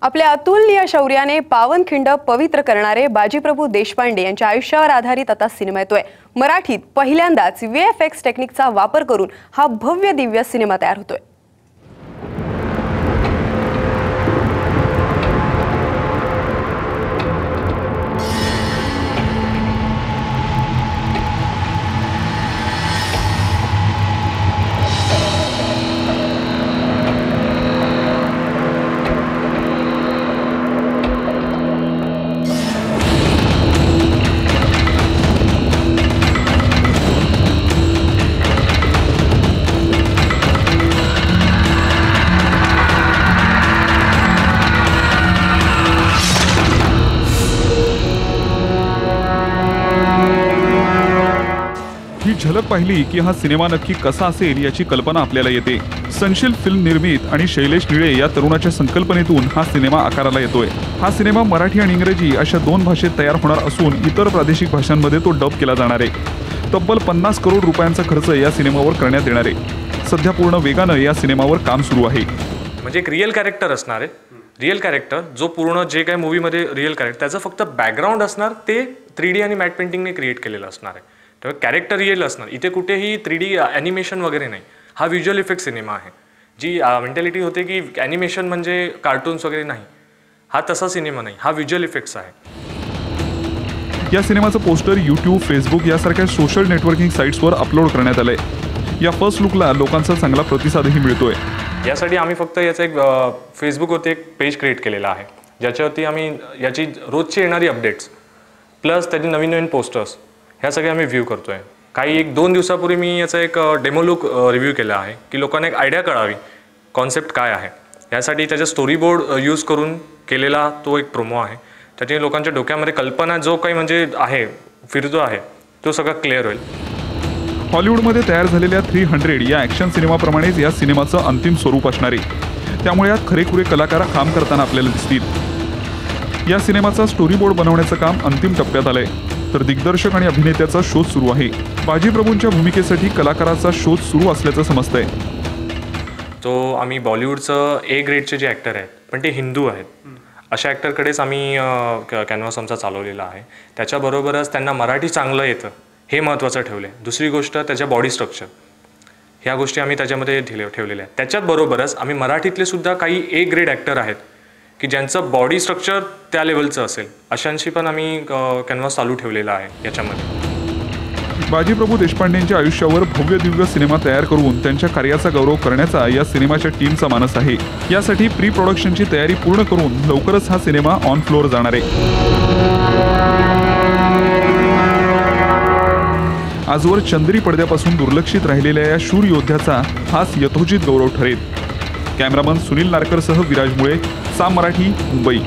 आपल्या अतुलनीय शौर्याने पावनखिंड पवित्र करणारे बाजीप्रभू देशपांडे यांच्या आयुष्यावर आधारित आता सिनेमा येतोय। मराठीत पहिल्यांदाच VFX टेक्निकचा वापर करून हा भव्य दिव्य सिनेमा तयार होतोय। ही झलक पाहिली की हा सिनेमा नक्की कसा असेल याची कल्पना आपल्याला येते। सनशील फिल्म निर्मित आणि शैलेश निळे या तरुणाच्या संकल्पनेतून हा सिनेमा आकाराला येतोय। हा सिनेमा मराठी आणि इंग्रजी अशा दोन भाषेत तयार होणार असून इतर प्रादेशिक भाषांमध्ये तो डब केला जाणार आहे। तब्बल 50 करोड रुपयांचा खर्च या सिनेमावर करण्यात येणार आहे। सध्या पूर्ण वेगानं या सिनेमावर काम सुरू आहे। म्हणजे एक रिअल कॅरेक्टर असणार आहे। रिअल कॅरेक्टर जो पूर्ण जे काही मूवीमध्ये रिअल कॅरेक्टर त्याचं फक्त बॅकग्राऊंड असणार ते 3D आणि मॅट पेंटिंगने क्रिएट केलेलं असणार आहे। तर कॅरेक्टर रिअल असणार। इथे कुठेही 3D ॲनिमेशन वगैरे नाही। हा व्हिज्युअल इफेक्ट सिनेमा आहे। जी मेंटॅलिटी होते की ॲनिमेशन म्हणजे कार्टून्स वगैरे नाही, हा तसा सिनेमा नाही, हा व्हिज्युअल इफेक्ट्स आहे। या सिनेमाचं पोस्टर YouTube, फेसबुक यासारख्या सोशल नेटवर्किंग साईट्सवर अपलोड करण्यात आलंय। या फर्स्ट लुकला लोकांचा चांगला प्रतिसादही मिळतोय। यासाठी आम्ही फक्त याचं एक फेसबुकवरती एक पेज क्रिएट केलेला आहे, ज्याच्यावरती आम्ही याची रोजची येणारी अपडेट्स प्लस त्याची नवीन नवीन पोस्टर्स ह्या सगळे आम्ही व्ह्यू करतोय। काही 1-2 दिवसापूर्वी मी याचा एक डेमो लुक रिव्ह्यू केला आहे की लोकांना एक आयडिया कळावी कॉन्सेप्ट काय आहे। यासाठी त्याचा स्टोरी बोर्ड यूज करून केलेला तो एक प्रोमो आहे। त्याची लोकांच्या डोक्यामध्ये कल्पना जो काही म्हणजे आहे फिरतो आहे तो सगळं क्लिअर होईल। हॉलिवूडमध्ये तयार झालेल्या 300 या ॲक्शन सिनेमाप्रमाणेच या सिनेमाचं अंतिम स्वरूप असणार आहे। त्यामुळे यात खरेखुरे कलाकार काम करताना आपल्याला दिसतील। या सिनेमाचा स्टोरी बोर्ड बनवण्याचं काम अंतिम टप्प्यात आलंय, तर दिग्दर्शक आणि अभिनेत्याचा शोध सुरू आहे। बाजीप्रभूंच्या भूमिकेसाठी कलाकाराचा शोध सुरू असल्याचं समजतंय। तो आम्ही बॉलिवूडचं A ग्रेडचे जे ॲक्टर आहेत पण ते हिंदू आहेत, अशा ॲक्टरकडेच आम्ही कॅनव्हास आमचा चालवलेला आहे। त्याच्याबरोबरच त्यांना मराठी चांगलं येतं हे महत्त्वाचं ठेवलं आहे। दुसरी गोष्ट त्याच्या बॉडी स्ट्रक्चर, ह्या गोष्टी आम्ही त्याच्यामध्ये ठेवलेल्या आहेत। त्याच्याबरोबरच आम्ही मराठीतले सुद्धा काही A ग्रेड ॲक्टर आहेत की ज्यांचं बॉडी स्ट्रक्चर त्या लेवलचं असेल, अशांशी पण आम्ही कॅनव्हास चालू ठेवलेला आहे याच्यामध्ये। बाजीप्रभू देशपांडेंच्या आयुष्यावर भव्य दिव्य सिनेमा तयार करून त्यांच्या कार्याचा गौरव करण्याचा या सिनेमाच्या टीमचा मानस आहे। यासाठी प्री प्रोडक्शनची तयारी पूर्ण करून लवकरच हा सिनेमा ऑन फ्लोअर जाणार आहे। आजवर चंद्री पडद्यापासून दुर्लक्षित राहिलेल्या या शूर योद्ध्याचा हाच यथोचित गौरव ठरेल। कॅमेरामन सुनील नारकरसह विराज मुळे, साम मराठी, मुंबई।